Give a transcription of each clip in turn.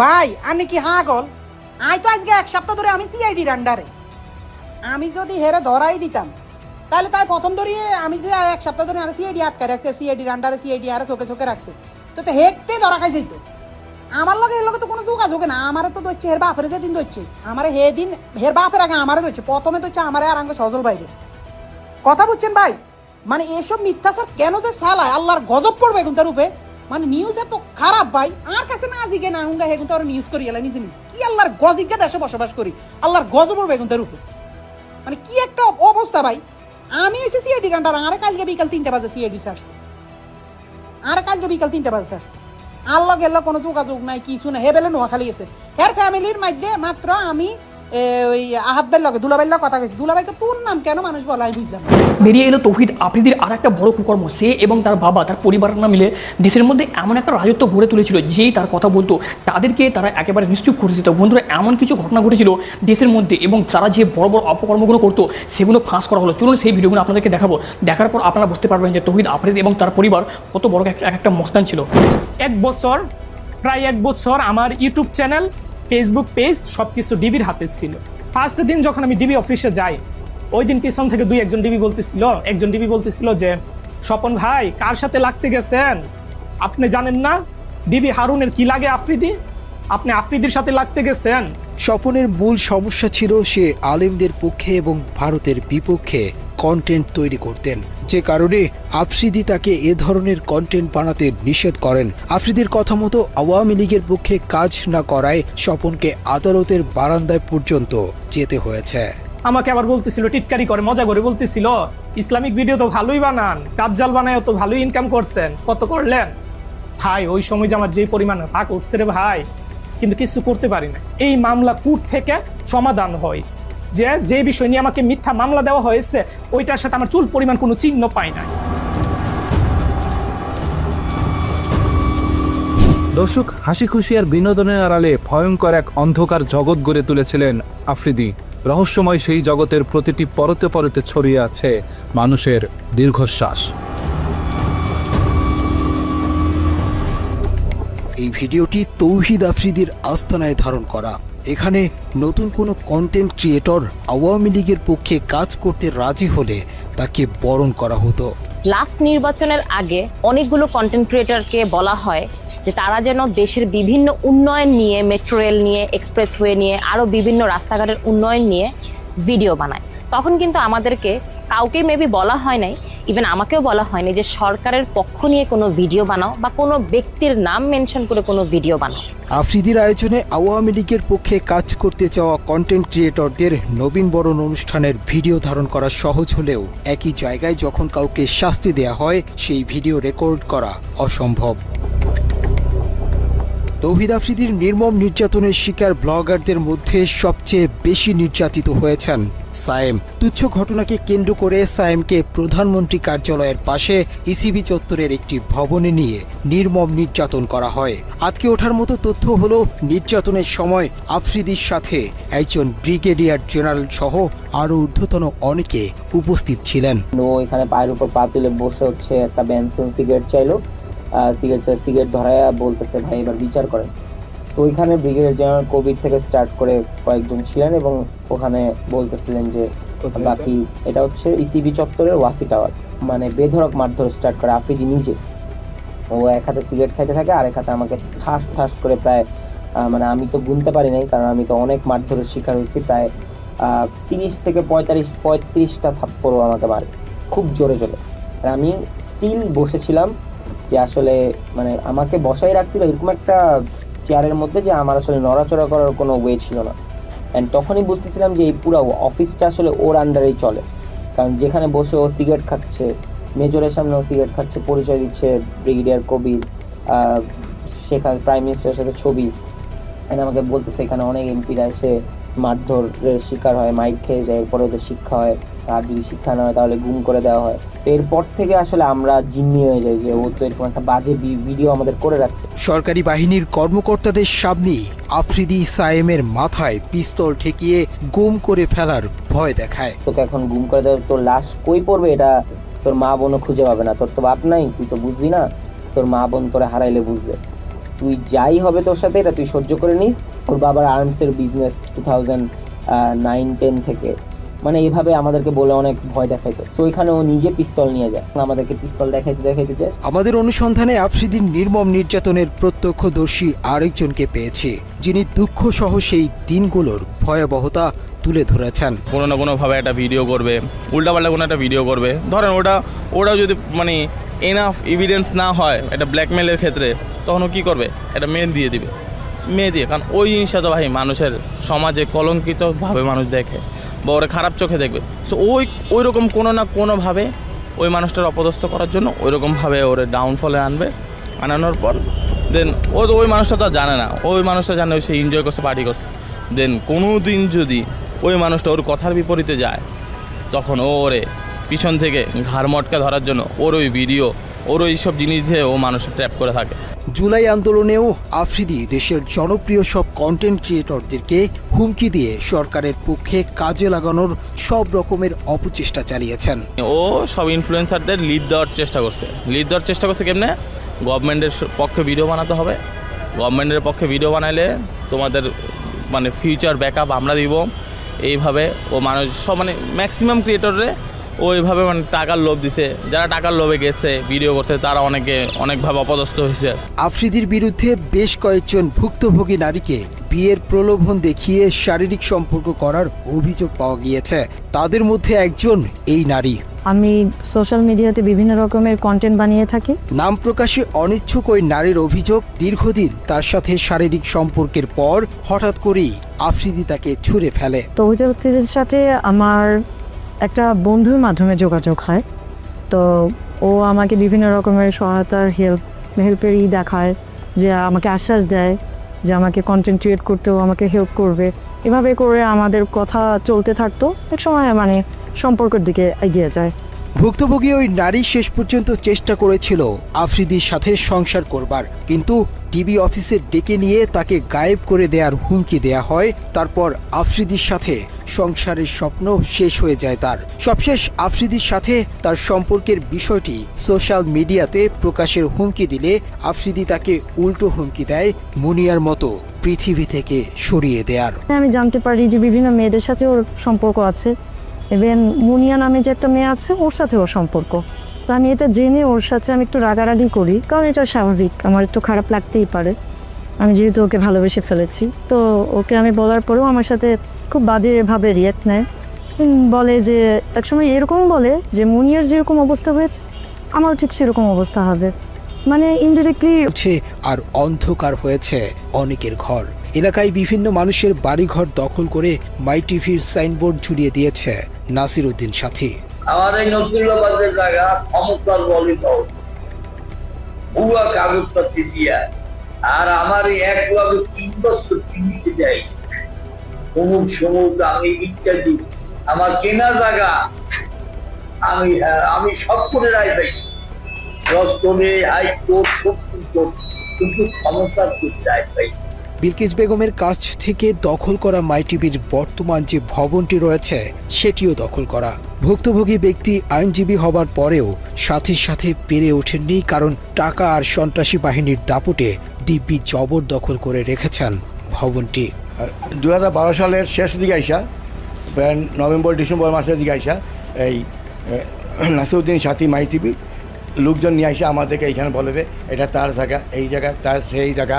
ভাই আমি কি হাগল? আই তো আজকে এক সপ্তাহ ধরে আমি সিআইডির আন্ডারে। আমি যদি হেরে ধরাই দিতাম তাহলে তাই প্রথম ধরিয়ে আমি যে এক সপ্তাহ ধরে আর সিআইডি আটকা রাখছে, সিআইডির আন্ডারে সিআইডি আর চোখে চোখে রাখছে, তো তো হেকতে ধরা খাইছে। তো আমার লগে এর লগে তো কোনো যোগাযোগ না। আমারে তো ধরছে হের বাপের যেদিন ধরছে, আমারে হে দিন হের বাপের আগে আমারে ধরছে, প্রথমে ধরছে আমারে আর আঙ্গ সজল বাইরে। কথা বুঝছেন ভাই? মানে এসব মিথ্যাচার কেন যে চালায়, আল্লাহর গজব পড়বে এখন তার উপরে। মানে নিউজ এত খারাপ ভাই, আর কাছে না জিগে না হুঙ্গা হেগুন তো নিউজ করি এলা নিজে নিজে। কি আল্লাহর গজিবকে দেশে বসবাস করি, আল্লাহর গজব পড়বে এখন তার উপরে। মানে কি একটা অবস্থা ভাই। আমি হয়েছে সিআইডি কান্ডার, আরে কালকে বিকাল 3টা বাজে সিআইডি ছাড়ছে, আরে কালকে বিকাল 3টা বাজে ছাড়ছে। আল্লাহ গেল কোনো যোগাযোগ নাই, কিছু না। হে বেলে নোয়াখালী গেছে, হের ফ্যামিলির মধ্যে মাত্র আমি ওই আহাত ভাইয়ের লগে দুলাভাইয়ের লগে কথা কইছি। দুলাভাইকে তোর নাম কেন মানুষ বলে আমি বুঝলাম না। বেরিয়ে এলো তৌহিদ আফ্রিদির আর একটা বড় কুকর্ম। সে এবং তার বাবা, তার পরিবার না মিলে দেশের মধ্যে এমন একটা রাজত্ব গড়ে তুলেছিল, যেই তার কথা বলতো তাদেরকে তারা একেবারে নিশ্চুপ করে দিত। বন্ধুরা, এমন কিছু ঘটনা ঘটেছিল দেশের মধ্যে, এবং তারা যে বড় বড় অপকর্মগুলো করতো সেগুলো ফাঁস করা হলো। চলুন সেই ভিডিওগুলো আপনাদেরকে দেখাবো। দেখার পর আপনারা বুঝতে পারবেন যে তৌহিদ আফ্রিদি এবং তার পরিবার কত বড় একটা মস্তান ছিল। প্রায় এক বছর আমার ইউটিউব চ্যানেল, ফেসবুক পেজ সবকিছু ডিবির হাতে ছিল। ফার্স্ট দিন যখন আমি ডিবি অফিসে যাই, ওই দিন পিছন থেকে একজন ডিবি বলতেছিল যে স্বপন ভাই কার সাথে লাগতে গেছেন আপনি জানেন না? ডিবি হারুনের কি লাগে আফ্রিদি, আপনি আফ্রিদির সাথে লাগতে গেছেন। স্বপনের মূল সমস্যা ছিল সে আলেমদের পক্ষে এবং ভারতের বিপক্ষে কন্টেন্ট তৈরি করতেন, যে কারণে আফ্রিদি তাকে এ ধরনের কন্টেন্ট বানাতে নিষেধ করেন। আফ্রিদির কথা মতো আওয়ামী লীগের পক্ষে কাজ না করায় স্বপনকে আদালতের বারান্দায় পর্যন্ত যেতে হয়েছে। আমাকে আবার বলতেছিল, টিটকারি করে মজা করে বলতেছিল, ইসলামিক ভিডিও তো ভালোই বানান, কাজ্জাল বানায় তো ভালোই ইনকাম করছেন, কত করলেন? ভাই ওই সময় যে আমার যে পরিমাণ রাগ উঠছে রে ভাই, কিন্তু কিছু করতে পারি না। এই মামলা কোর্ট থেকে সমাধান হয়, যে বিষয় নিয়ে আমাকে মিথ্যা মামলা দেওয়া হয়েছে ওইটার সাথে আমার চুল পরিমাণ কোনো চিহ্ন পাই না। দর্শক, হাসি খুশি আর বিনোদনের আড়ালে ভয়ঙ্কর এক অন্ধকার জগৎ গড়ে তুলেছিলেন আফ্রিদি। রহস্যময় সেই জগতের প্রতিটি পরতে পরতে ছড়িয়ে আছে মানুষের দীর্ঘশ্বাস। এই ভিডিওটি তৌহিদ আফ্রিদির আস্তানায় ধারণ করা। এখানে নতুন কোনো কন্টেন্ট ক্রিয়েটর আওয়ামী লীগের পক্ষে কাজ করতে রাজি হলে তাকে বরণ করা হতো। লাস্ট নির্বাচনের আগে অনেকগুলো কন্টেন্ট ক্রিয়েটরকে বলা হয় যে তারা যেন দেশের বিভিন্ন উন্নয়ন নিয়ে, মেট্রো রেল নিয়ে, এক্সপ্রেসওয়ে নিয়ে, আরও বিভিন্ন রাস্তাঘাটের উন্নয়ন নিয়ে ভিডিও বানায়। তখন কিন্তু আমাদেরকে কাউকে মেবি বলা হয় নাই, ইভেন আমাকেও বলা হয়নি যে সরকারের পক্ষ নিয়ে কোনো ভিডিও বানাও বা কোনো ব্যক্তির নাম মেনশন করে কোনো ভিডিও বানাও। আফ্রিদির আয়োজনে আওয়ামী লীগের পক্ষে কাজ করতে চাওয়া কন্টেন্ট ক্রিয়েটরদের নবীন বরণ অনুষ্ঠানের ভিডিও ধারণ করা সহজ হলেও একই জায়গায় যখন কাউকে শাস্তি দেয়া হয় সেই ভিডিও রেকর্ড করা অসম্ভব। তৌহিদ আফ্রিদির নির্মম নির্যাতনের শিকার ব্লগারদের মধ্যে সবচেয়ে বেশি নির্যাতিত হয়েছেন সায়েম। তুচ্ছ ঘটনাকে কেন্দ্র করে সায়েমকে প্রধানমন্ত্রী কার্যালয়ের পাশে ইসিবি চত্বরের একটি ভবনে নিয়ে নির্মম নির্যাতন করা হয়। আজকে ওঠার মতো তথ্য হলো, নির্যাতনের সময় আফ্রিদির সাথে একজন ব্রিগেডিয়ার জেনারেল সহ আরও ঊর্ধ্বতন অনেকে উপস্থিত ছিলেন। এখানে পায়ের উপর পা তুলে বসে হচ্ছে, একটা বেনসন সিগারেট চাইলো, সিগারেট ধরায়া বলতেছে ভাই এবার বিচার করেন। তো ওইখানে ব্রিগেডিয়ার জেনারেল কবির থেকে স্টার্ট করে কয়েকজন ছিলেন এবং ওখানে বলতেছিলেন যে বাকি এটা হচ্ছে ইসিবি চত্বরের ওয়াসি টাওয়ার। মানে বেধড়ক মারধর স্টার্ট করে আফ্রিদি নিজে। ও এক হাতে সিগারেট খাইতে থাকে আর এক হাতে আমাকে ঠাস ঠাস করে প্রায় মানে আমি তো গুনতে পারি নাই, কারণ আমি তো অনেক মারধরের শিকার হয়েছি। প্রায় 30 থেকে 35টা থাপ্পড়ও আমাকে মারে, খুব জোরে জোরে। আর আমি স্টিল বসেছিলাম, যে আসলে মানে আমাকে বসাই রাখছিল এরকম একটা চেয়ারের মধ্যে, যে আমার আসলে নড়াচড়া করার কোনো ওয়ে ছিল না। অ্যান্ড তখনই বুঝতেছিলাম যে এই পুরো অফিসটা আসলে ওর আন্ডারেই চলে, কারণ যেখানে বসে ও সিগারেট খাচ্ছে, মেজরের সামনে ও সিগারেট খাচ্ছে, পরিচয় দিচ্ছে ব্রিগেডিয়ার কবির, সেখানে প্রাইম মিনিস্টারের সাথে ছবি। অ্যান্ড আমাকে বলতেছে এখানে অনেক এমপিরা এসে মারধরের শিকার হয়, মাইক খেয়ে যায়, এরপরে ওদের শিক্ষা হয়, আর যদি শিক্ষা না হয় তাহলে গুম করে দেওয়া হয়। তো এরপর থেকে আসলে আমরা জিম্মি হয়ে যাই যে ও তো এরকম একটা বাজে ভিডিও আমাদের করে রাখছে। সরকারি বাহিনীর কর্মকর্তাদের সামনেই আফ্রিদি সায়েমের মাথায় পিস্তল ঠেকিয়ে গুম করে ফেলার ভয় দেখায়। তোকে এখন গুম করে দেওয়া, তোর লাশ কই পড়বে এটা তোর মা বোনও খুঁজে পাবে না, তোর তো বাপ নাই, তুই তো বুঝবি না, তোর মা বোন তোরে হারাইলে বুঝবে। তুই যাই হবে তোর সাথে এটা তুই সহ্য করে নিস। ওর বাবার আর্মসের বিজনেস 2009-10 থেকে, মানে এইভাবে আমাদেরকে বলে অনেক ভয় দেখাইতো। তো ওইখানে ও নিজে পিস্তল নিয়ে যায়, আমাদেরকে পিস্তল দেখাইতে যায়। আমাদের অনুসন্ধানে আফ্রিদির নির্মম নির্যাতনের প্রত্যক্ষদর্শী আরেকজনকে পেয়েছি, যিনি দুঃখ সহ সেই দিনগুলোর ভয়াবহতা তুলে ধরেছেন। কোনো না কোনোভাবে একটা ভিডিও করবে, উল্টাপাল্টা কোনো একটা ভিডিও করবে, ধরেন ওটা যদি মানে এনাফ এভিডেন্স না হয় একটা ব্ল্যাকমেলের ক্ষেত্রে, তখন ও কী করবে, একটা মেয়ে দিয়ে, কারণ ওই জিনিসটা তো ভাই মানুষের সমাজে কলঙ্কিতভাবে মানুষ দেখে বা ওরা খারাপ চোখে দেখবে। সো ওই রকম কোনো না কোনোভাবে ওই মানুষটার অপদস্থ করার জন্য ওই রকমভাবে ওরে ডাউনফলে আনানোর পর দেন ওই মানুষটা তো জানে না, ওই মানুষটা জানে সে এনজয় করছে, পার্টি করছে। দেন কোনো দিন যদি ওই মানুষটা ওর কথার বিপরীতে যায়, তখন ওরে পিছন থেকে ঘাড় মটকা ধরার জন্য ওর ওই ভিডিও, ওর ওই সব জিনিস দিয়ে ও মানুষের ট্র্যাপ করে থাকে। জুলাই আন্দোলনেও আফ্রিদি দেশের জনপ্রিয় সব কন্টেন্ট ক্রিয়েটরদেরকে হুমকি দিয়ে সরকারের পক্ষে কাজে লাগানোর সব রকমের অপচেষ্টা চালিয়েছেন। ও সব ইনফ্লুয়েন্সারদের লিড দেওয়ার চেষ্টা করছে কেমনে, গভর্নমেন্টের পক্ষে ভিডিও বানাতে হবে, গভর্নমেন্টের পক্ষে ভিডিও বানাইলে তোমাদের মানে ফিউচার ব্যাকআপ আমরা দিব। এইভাবে ও মানুষ সব মানে ম্যাক্সিমাম ক্রিয়েটররে ওইভাবে মানে টাকার লোভ দিছে, যারা টাকার লোভে গেছে ভিডিও করছে তারা অনেকভাবে অপদস্থ হয়েছে। আফ্রিদির বিরুদ্ধে বেশ কয়েকজন ভুক্তভোগী নারীকে বিয়ের প্রলোভন দেখিয়ে শারীরিক সম্পর্ক করার অভিযোগ পাওয়া গিয়েছে। তাদের মধ্যে একজন এই নারী। আমি সোশ্যাল মিডিয়াতে বিভিন্ন রকমের কন্টেন্ট বানিয়ে থাকি। নাম প্রকাশে অনিচ্ছুক ওই নারীর অভিযোগ, দীর্ঘদিন তার সাথে শারীরিক সম্পর্কের পর হঠাৎ করেই আফ্রিদি তাকে ছুঁড়ে ফেলে। তো ওই ব্যক্তিদের সাথে আমার একটা বন্ধুর মাধ্যমে যোগাযোগ হয়। তো ও আমাকে বিভিন্ন রকমের সহায়তার হেল্পেরই দেখায়, যে আমাকে আশ্বাস দেয় যে আমাকে কন্টেন্ট ক্রিয়েট করতেও আমাকে হেল্প করবে। এভাবে করে আমাদের কথা চলতে থাকতো, এক সময় মানে সম্পর্কের দিকে এগিয়ে যায়। ভুক্তভোগী ওই নারী শেষ পর্যন্ত চেষ্টা করেছিল আফ্রিদির সাথে সংসার করবার, কিন্তু ডিবি অফিসে ডেকে নিয়ে তাকে গায়েব করে দেওয়ার হুমকি দেয়া হয়। তারপর আফ্রিদির সাথে সংসারের স্বপ্ন শেষ হয়ে যায় তার। সবশেষ আফ্রিদির সাথে তার সম্পর্কের বিষয়টি সোশ্যাল মিডিয়াতে প্রকাশের হুমকি দিলে আফ্রিদি তাকে উল্টো হুমকি দেয় মুনিয়ার মতো পৃথিবী থেকে সরিয়ে দেয়ার। আমি জানতে পারি যে বিভিন্ন মেয়েদের সাথে ওর সম্পর্ক আছে, ইভেন মুনিয়া নামে যে একটা মেয়ে আছে ওর সাথে ওর সম্পর্ক। তো আমি এটা জেনে ওর সাথে আমি একটু রাগারাগি করি, কারণ এটা স্বাভাবিক, আমার একটু খারাপ লাগতেই পারে, আমি যেহেতু ওকে ভালোবেসে ফেলেছি। তো ওকে আমি বলার পরেও আমার সাথে খুব বাজেভাবে রিয়াক্ট নেয়, বলে যে একসময় এরকম বলে যে মুনিয়ার যেরকম অবস্থা হয়েছে আমারও ঠিক সেরকম অবস্থা হবে, মানে ইনডিরেক্টলি। আর অন্ধকার হয়েছে অনেকের ঘর। এলাকায় বিভিন্ন মানুষের বাড়িঘর দখল করে মাই টিভির সাইনবোর্ড ঝুলিয়ে দিয়েছে নাসির উদ্দিন সাথী। আমার এই নতুল্লাবাদের জায়গা ক্ষমতার বলি ভুয়া কাগজপত্র দিয়া, আর আমার এই 1 বছর কিনতে যাইছে অমুক সমুক আমি ইত্যাদি, আমার কেনা জায়গা আমি সব করে রায় পাইছি, রস্তমে হাইকোর্ট সুপ্রিম কোর্ট, কিন্তু ক্ষমতার রায় পাই। বিলকিস বেগমের কাছ থেকে দখল করা মাই টিভির বর্তমান যে ভবনটি রয়েছে সেটিও দখল করা। ভুক্তভোগী ব্যক্তি আইনজীবী হবার পরেও সাথে সাথে পেরে ওঠেননি, কারণ টাকা আর সন্ত্রাসী বাহিনীর দাপটে দিব্যি জবরদখল করে রেখেছেন ভবনটি। 2012 সালের শেষ দিকে আইসা, প্রায় নভেম্বর ডিসেম্বর মাসের দিকে আইসা এই নাসিরউদ্দিন সাথী মাই টিভি লোকজন নিয়ে আসে আমাদেরকে এইখানে বলে যে এটা তার জায়গা, এই জায়গা তার, সেই জায়গা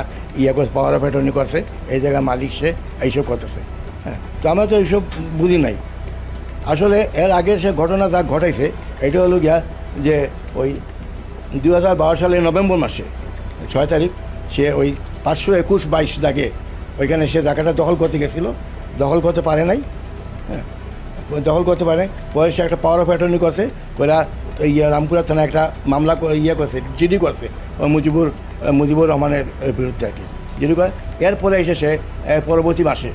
করছে, পাওয়ার অফ অ্যাটর্নি করছে, এই জায়গার মালিক সে, এইসব করতেছে। হ্যাঁ, তো আমরা তো এইসব বুঝি নাই। আসলে এর আগে সে ঘটনা যা ঘটাইছে এটা হলো গিয়া যে ওই 2012 সালের নভেম্বর মাসে 6 তারিখ সে ওই 521-22 দাগে ওইখানে সে জায়গাটা দখল করতে গেছিলো, দখল করতে পারে নাই। হ্যাঁ, দখল করতে পারে, পরে সে একটা পাওয়ার অফ অ্যাটর্নি করছে, ওরা রামপুরা থানায় একটা মামলা করছে, জিডি করছে ওই মুজিবুর রহমানের বিরুদ্ধে আর কি, জিডি করে। এরপরে এসে সে পরবর্তী মাসে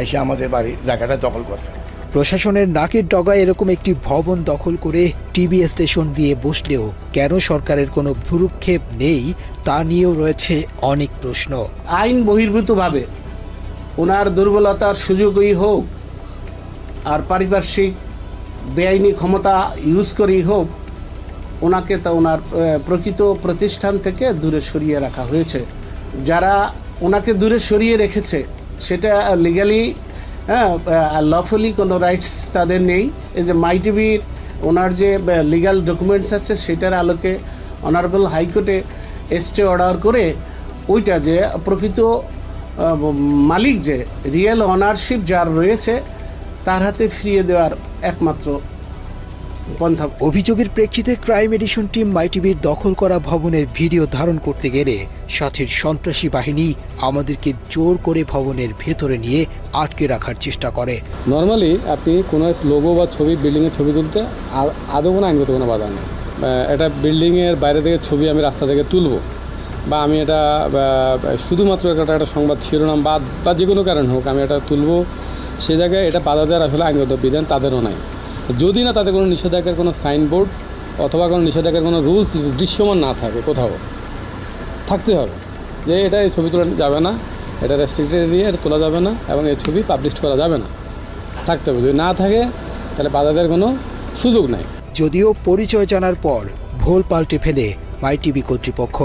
এসে আমাদের বাড়ি জায়গাটা দখল করছে। প্রশাসনের নাকের ডগায় এরকম একটি ভবন দখল করে টিভি স্টেশন দিয়ে বসলেও কেন সরকারের কোনো ভ্রুক্ষেপ নেই তা নিয়েও রয়েছে অনেক প্রশ্ন। আইন বহির্ভূতভাবে ওনার দুর্বলতার সুযোগই হোক আর পারিপার্শ্বিক বেআইনি ক্ষমতা ইউজ করেই হোক, ওনাকে তা ওনার প্রকৃত প্রতিষ্ঠান থেকে দূরে সরিয়ে রাখা হয়েছে। যারা ওনাকে দূরে সরিয়ে রেখেছে সেটা লিগালি লফুলি কোনো রাইটস তাদের নেই। এই যে মাই টিভির ওনার যে লিগাল ডকুমেন্টস আছে সেটার আলোকে অনারেবল হাইকোর্টে স্টে অর্ডার করে ওইটা যে প্রকৃত মালিক যে রিয়েল অনারশিপ যার রয়েছে তার হাতে ফিরিয়ে দেওয়ার একমাত্র পন্থা। অভিযোগের প্রেক্ষিতে ক্রাইম এডিশন টিম মাই টিভির দখল করা ভবনের ভিডিও ধারণ করতে গেলে সাথীর সন্ত্রাসী বাহিনী আমাদেরকে জোর করে ভবনের ভেতরে নিয়ে আটকে রাখার চেষ্টা করে। নর্মালি আপনি কোনো লোগো বা ছবি, বিল্ডিংয়ের ছবি তুলতে আদৌ কোনো আইনগত কোনো বাধা নেই। এটা বিল্ডিংয়ের বাইরে থেকে ছবি আমি রাস্তা থেকে তুলব, বা আমি এটা শুধুমাত্র একটা সংবাদ শিরোনাম বা যে কোনো কারণ হোক আমি এটা তুলব, সেই জায়গায় এটা বাধা দেওয়ার আসলে আইনগত বিধান তাদেরও নাই। যদি না তাদের কোনো নিষেধাজ্ঞার কোনো সাইনবোর্ড অথবা কোনো নিষেধাজ্ঞার কোনো রুলস দৃশ্যমান না থাকে, কোথাও থাকতে হবে যে এটা এই ছবি তোলা যাবে না, এটা রেস্ট্রিক্টেড এরিয়া, এটা তোলা যাবে না এবং এই ছবি পাবলিশ করা যাবে না, থাকতে হবে। যদি না থাকে তাহলে বাধা দেওয়ার কোনো সুযোগ নাই। যদিও পরিচয় জানার পর ভোল পাল্টে ফেলে মাই টিভি কর্তৃপক্ষ।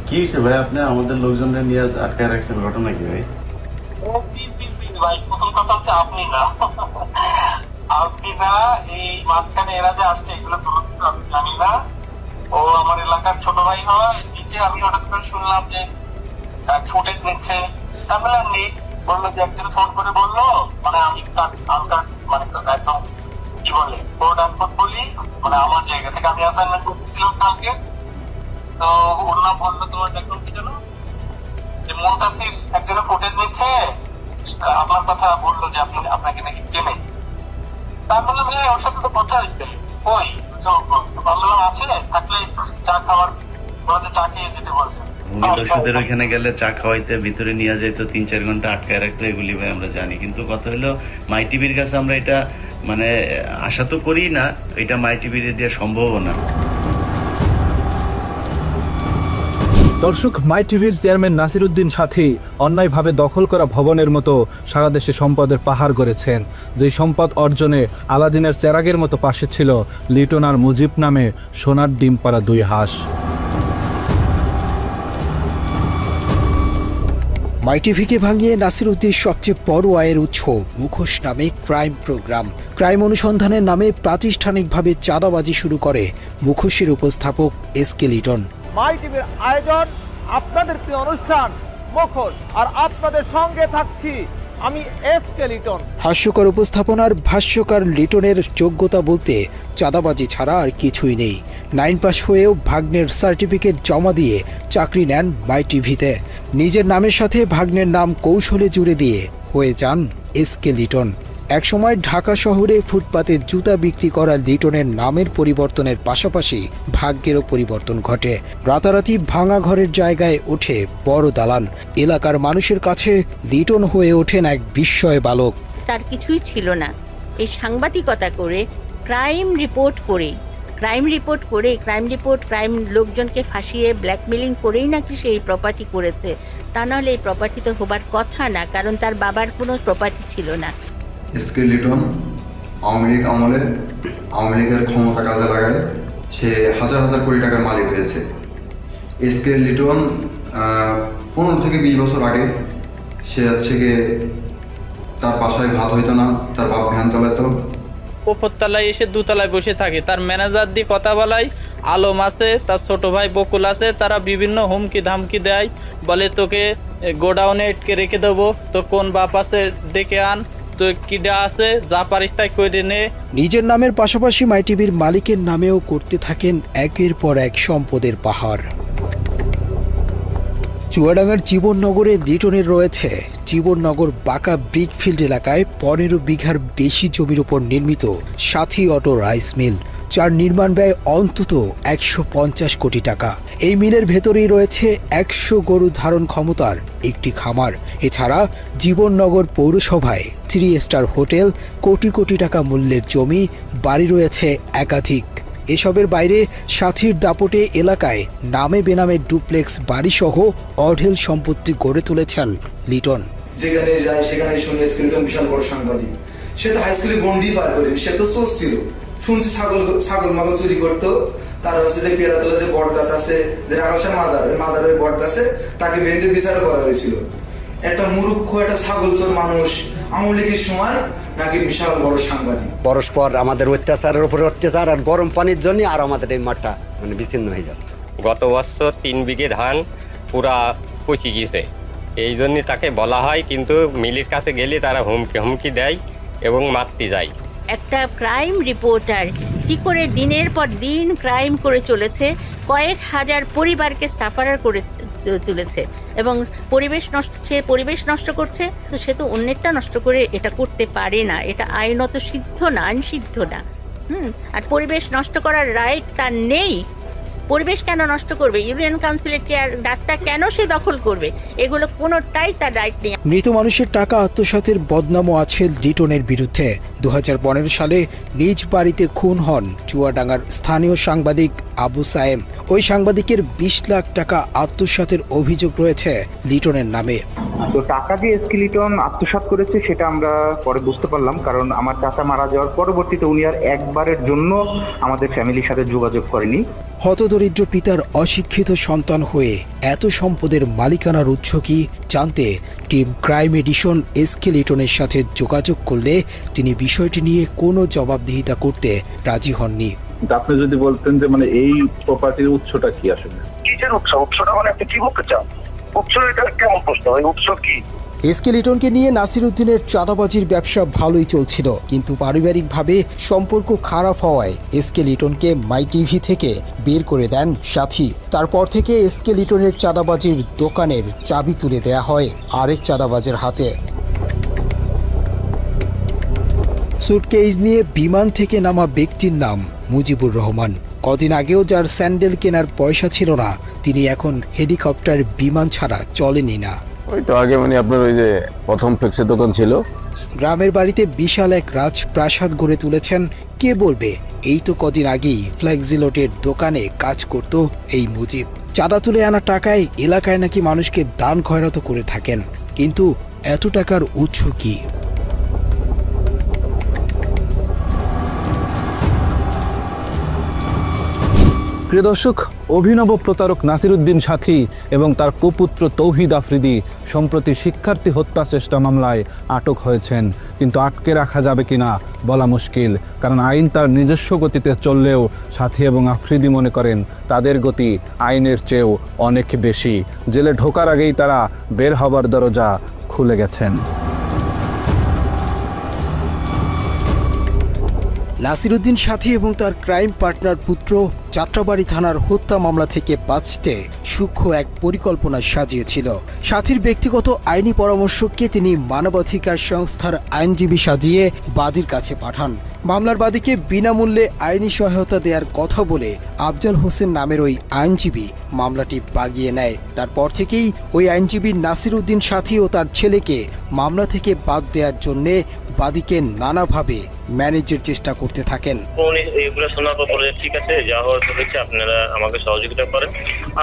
কি হয়েছে ভাই, আপনি আমাদের লোকজনদের নিয়ে আটকায় রাখছেন, ঘটনা কি ভাই? ভাই প্রথম কথা হচ্ছে আপনি না এই মাঝখানে এরা যে আসছে এগুলো তো আমি জানি না। ও আমার এলাকার ছোট ভাই হয়, নিচে আমি হঠাৎ করে শুনলাম যে ফুটেজ নিচ্ছে, তারপরে আমি বললো যে একজন ফোন করে বললো, মানে আমি মানে একদম কি বলে কোড আনকোড বলি, মানে আমার জায়গা থেকে আমি অ্যাসাইনমেন্ট করতেছিলাম কালকে, তো ওর নাম বললো তোমার দেখুন কি জানো যে মুনতাসির একজনের ফুটেজ নিচ্ছে, আপনার কথা বললো যে আপনি আপনাকে নাকি চেনে। তারপরে আমি ওর সাথে তো কথা হয়েছে, ওই বললাম আছে থাকলে চা খাওয়ার বলতে চা খেয়ে যেতে বলছে। দর্শকদের ওইখানে গেলে চা খাওয়াইতে ভিতরে নিয়ে যাইতো, 3-4 ঘন্টা আটকায় রাখতো, এগুলি ভাই আমরা জানি। কিন্তু কথা হলো মাই টিভির কাছে আমরা এটা মানে আশা তো করি না, এটা মাই টিভির দিয়ে সম্ভব না। দর্শক, মাই টিভির চেয়ারম্যান নাসির উদ্দিন সাথী অন্যায়ভাবে দখল করা ভবনের মতো সারা দেশে সম্পদের পাহাড় গড়েছেন। যেই সম্পদ অর্জনে আলাদিনের চেরাগের মতো পাশে ছিল লিটন আর মুজিব নামে সোনার ডিম পাড়া দুই হাঁস। মাই টিভিকে ভাঙিয়ে নাসির উদ্দিন সবচেয়ে বড় আয়ের উৎস মুখোশ নামে ক্রাইম প্রোগ্রাম। ক্রাইম অনুসন্ধানের নামে প্রাতিষ্ঠানিকভাবে চাঁদাবাজি শুরু করে মুখোশের উপস্থাপক এসকে লিটন। মাই টিভির আয়োজন আপনাদের প্রিয় অনুষ্ঠান মুখোশ, আর আপনাদের সঙ্গে থাকছি আমি এসকে লিটন। হাস্যকর উপস্থাপনার ভাষ্যকার লিটনের যোগ্যতা বলতে চাঁদাবাজি ছাড়া আর কিছুই নেই। 9 পাস হয়েও ভাগ্নের সার্টিফিকেট জমা দিয়ে চাকরি নেন মাই টিভিতে। নিজের নামের সাথে ভাগ্নের নাম কৌশলে জুড়ে দিয়ে হয়ে যান এসকে লিটন। একসময় ঢাকা শহরে ফুটপাতে জুতা বিক্রি করা লিটনের নামের পরিবর্তনের পাশাপাশি ভাগ্যেরও পরিবর্তন ঘটে। রাতারাতি ভাঙা ঘরের জায়গায় ওঠে বড় দালান। এলাকার মানুষের কাছে লিটন হয়ে ওঠেন এক বিস্ময় বালক। তার কিছুই ছিল না, এই সাংবাদিকতা করে ক্রাইম লোকজনকে ফাঁসিয়ে ব্ল্যাকমেলিং করেই নাকি সে এই প্রপার্টি করেছে। তা নাহলে এই প্রপার্টি তো হবার কথা না, কারণ তার বাবার কোনো প্রপার্টি ছিল না। এসকে লিটন আওয়ামী লীগ আমলে আওয়ামী লীগের ক্ষমতা কাজে লাগায় সে হাজার হাজার কোটি টাকার মালিক হয়েছে। এসকে লিটন 15 থেকে 20 বছর আগে সে হচ্ছে গিয়ে তার বাসায় ভাত হইতো না, তার বাপ ভ্যান চালাতো। উপরতলায় এসে দোতলায় বসে থাকে, তার ম্যানেজার দিয়ে কথা বলাই, আলম আছে, তার ছোট ভাই বকুল আছে, তারা বিভিন্ন হুমকি ধামকি দেয়, বলে তোকে গোডাউনে আটকে রেখে দেবো, তো কোন বাপ আছে ডেকে আন, তো কিডা আছে যা পারিস তাই করে নে। নিজের নামের পাশাপাশি মাই টিভির মালিকের নামেও করতে থাকেন একের পর এক সম্পদের পাহাড়। চুয়াডাঙ্গার জীবননগরে লিটনের রয়েছে জীবননগর বাঁকা ব্রিকফিল্ড এলাকায় 15 বিঘার বেশি জমির উপর নির্মিত সাথী অটো রাইস মিল, যার নির্মাণ ব্যয় অন্তত 150 কোটি টাকা। এই মিলের ভেতরেই রয়েছে 100 গরু ধারণ ক্ষমতার একটি খামার। এছাড়া জীবননগর পৌরসভায় 3 স্টার হোটেল, কোটি কোটি টাকা মূল্যের জমি, বাড়ি রয়েছে একাধিক। এসবের বাইরে সাথীর দাপটে এলাকায় নামে বেনামে ডুপ্লেক্স বাড়িসহ অঢেল সম্পত্তি গড়ে তুলেছেন লিটন। যেখানে যায় সেখানে শুনে লিটন বিশাল বড় সাংবাদিক। সে তো হাই স্কুলে গন্ডি পার করেন, সে তো সোর্স ছিল। শুনছি ছাগল মাগল চুরি করতো, তার হচ্ছে যে পেয়ারাতলা যে বট গাছ আছে, যে রাখালসার মাজার, ওই মাজারের বট গাছে তাকে বেঁধে বিচার করা হয়েছিল। একটা মূর্খ, একটা ছাগলচোর মানুষ আওয়ামী লীগের সময় নাকি বিশাল বড় সাংবাদিক। পরস্পর আমাদের অত্যাচারের উপরে অত্যাচার, আর গরম পানির জন্য আর আমাদের এই মাঠটা মানে বিচ্ছিন্ন হয়ে যাচ্ছে। গত বছর 3 বিঘে ধান পুরা পচে গিয়েছে, এই জন্য তাকে বলা হয়, কিন্তু মিলির কাছে গেলে তারা হুমকি দেয় এবং মারতে যায়। একটা ক্রাইম রিপোর্টার কি করে দিনের পর দিন ক্রাইম করে চলেছে, কয়েক হাজার পরিবারকে সাফারার করে তুলেছে এবং পরিবেশ নষ্ট করছে। তো সে তো অন্যেরটা নষ্ট করে এটা করতে পারে না, এটা আইনত সিদ্ধ না, আইনসিদ্ধ না। আর পরিবেশ নষ্ট করার রাইট তার নেই। পরিবেশ কেন নষ্ট করবে? ইউনিয়ন কাউন্সিলের চেয়ার রাস্তা কেন সে দখল করবে? এগুলো কোনোটাই তার রাইট নেই। মৃত মানুষের টাকা আত্মসাতের বদনামও আছে লিটনের বিরুদ্ধে। 2015 সালে নিজ বাড়িতে খুন হন চুয়াডাঙ্গার স্থানীয় সাংবাদিক আবু সায়েম। ওই সাংবাদিকের 20 লাখ টাকা আত্মসাতের অভিযোগ রয়েছে লিটনের নামে। তো টাকা যে এসকে লিটন আত্মসাৎ করেছে সেটা আমরা পরে বুঝতে পারলাম, কারণ আমার চাচা মারা যাওয়ার পরবর্তীতে উনি আর একবারের জন্য আমাদের ফ্যামিলির সাথে যোগাযোগ করেনি। হতদরিদ্র পিতার অশিক্ষিত সন্তান হয়ে এত সম্পদের মালিকানার উৎস কি জানতে টিম ক্রাইম এডিশন এসকে লিটনের সাথে যোগাযোগ করলে তিনি বিষয়টি নিয়ে কোনো জবাবদিহিতা করতে রাজি হননি। আপনি যদি বলতেন যে মানে এই প্রপার্টির উৎসটা কি আসলে? কিসের উৎস? উৎসটা মানে আপনি কি বলতে চান? উৎস এটা কেমন প্রশ্ন? এই উৎস কি? এসকে লিটনকে নিয়ে নাসিরউদ্দিনের চাঁদাবাজির ব্যবসা ভালোই চলছিল, কিন্তু পারিবারিকভাবে সম্পর্ক খারাপ হওয়ায় এসকে লিটনকে মাই টিভি থেকে বের করে দেন সাথী। তারপর থেকে এসকে লিটনের চাঁদাবাজির দোকানের চাবি তুলে দেয়া হয় আরেক চাঁদাবাজের হাতে। সুটকেস নিয়ে বিমান থেকে নামা ব্যক্তির নাম মুজিবুর রহমান। কদিন আগেও যার স্যান্ডেল কেনার পয়সা ছিল না, তিনি এখন হেলিকপ্টার বিমান ছাড়া চলেনি না। ওই তো আগে মানে আপনার ওই যে প্রথম ফ্লেক্সের দোকান ছিল। গ্রামের বাড়িতে বিশাল এক রাজপ্রাসাদ গড়ে তুলেছেন। কে বলবে এই তো কদিন আগেই ফ্লেক্সিলোটের দোকানে কাজ করত এই মুজিব। চাঁদা তুলে আনা টাকায় এলাকায় নাকি মানুষকে দান খয়রাত করে থাকেন, কিন্তু এত টাকার উৎস কি? প্রিয় দর্শক, অভিনব প্রতারক নাসিরউদ্দিন সাথী এবং তার কুপুত্র তৌহিদ আফ্রিদি সম্প্রতি শিক্ষার্থী হত্যা চেষ্টা মামলায় আটক হয়েছেন, কিন্তু আটকে রাখা যাবে কিনা বলা মুশকিল, কারণ আইন তার নিজস্ব গতিতে চললেও সাথী এবং আফ্রিদি মনে করেন তাদের গতি আইনের চেয়েও অনেক বেশি। জেলে ঢোকার আগেই তারা বের হবার দরজা খুলে গেছেন। নাসিরউদ্দিন সাথী এবং তার ক্রাইম পার্টনার পুত্র যাত্রাবাড়ি থানার হত্যা মামলা থেকে বাঁচতে সূক্ষ্ম এক পরিকল্পনা সাজিয়েছিল। সাথীর ব্যক্তিগত আইনি পরামর্শককে তিনি মানবাধিকার সংস্থার আইনজীবী সাজিয়ে বাদীর কাছে পাঠান। মামলার বাদীকে বিনামূল্যে আইনি সহায়তা দেওয়ার কথা বলে আফজাল হোসেন নামের ওই আইনজীবী মামলাটি বাগিয়ে নেয়। তারপর থেকেই ওই আইনজীবী নাসিরউদ্দিন সাথী ও তার ছেলেকে মামলা থেকে বাদ দেওয়ার জন্যে বাদীকে নানাভাবে ম্যানেজের চেষ্টা করতে থাকেন। এগুলো শোনার পর বলে ঠিক আছে, যা হওয়ার হয়েছে আপনারা আমাকে সহযোগিতা করেন।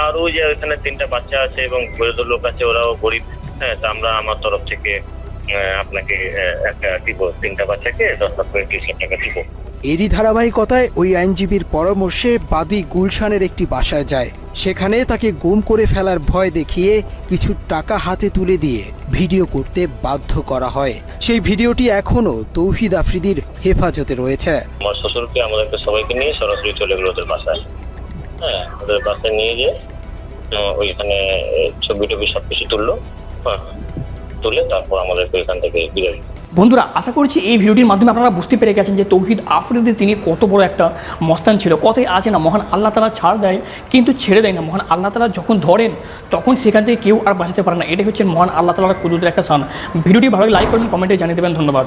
আর ওই যে এখানে 3টা বাচ্চা আছে এবং বয়স্ক লোক আছে, ওরাও গরিব। হ্যাঁ, তা আমরা আমার তরফ থেকে আপনাকে একটা দিব, 3টা বাচ্চাকে 10 লাখ করে 30 লাখ টাকা দিব। এরই ধারাবাহিকতায় ওই আইনজীবীর পরামর্শে বাদী গুলশানের একটি বাসায় যায়। সেখানে তাকে গুম করে ফেলার ভয় দেখিয়ে কিছু টাকা হাতে তুলে দিয়ে ভিডিও করতে বাধ্য করা হয়। সেই ভিডিওটি এখনো তৌহিদ আফ্রিদির হেফাজতে রয়েছে। আমার শ্বশুরকে আমাদেরকে সবাইকে নিয়ে সরাসরি চলে গেল ওদের বাসায়। হ্যাঁ, ওদের বাসায় নিয়ে গিয়ে ওইখানে ছবি টবি সবকিছু তুললো। হ্যাঁ, তুলে তারপর আমাদেরকে ওইখান থেকে বিদায়। বন্ধুরা, আশা করছি এই ভিডিওটির মাধ্যমে আপনারা বুঝতে পেরে গেছেন যে তৌহিদ আফ্রিদি তিনি কত বড় একটা মস্তান ছিল। কথাই আছে না, মহান আল্লাহ তাআলা ছাড় দেয় কিন্তু ছেড়ে দেয় না। মহান আল্লাহ তাআলা যখন ধরেন তখন সেখান থেকে কেউ আর বাঁচাতে পারে না। এটাই হচ্ছে মহান আল্লাহ তাআলার কুদরতের একটা শান। ভিডিওটি ভালো লাইক করবেন, কমেন্টে জানিয়ে দেবেন। ধন্যবাদ।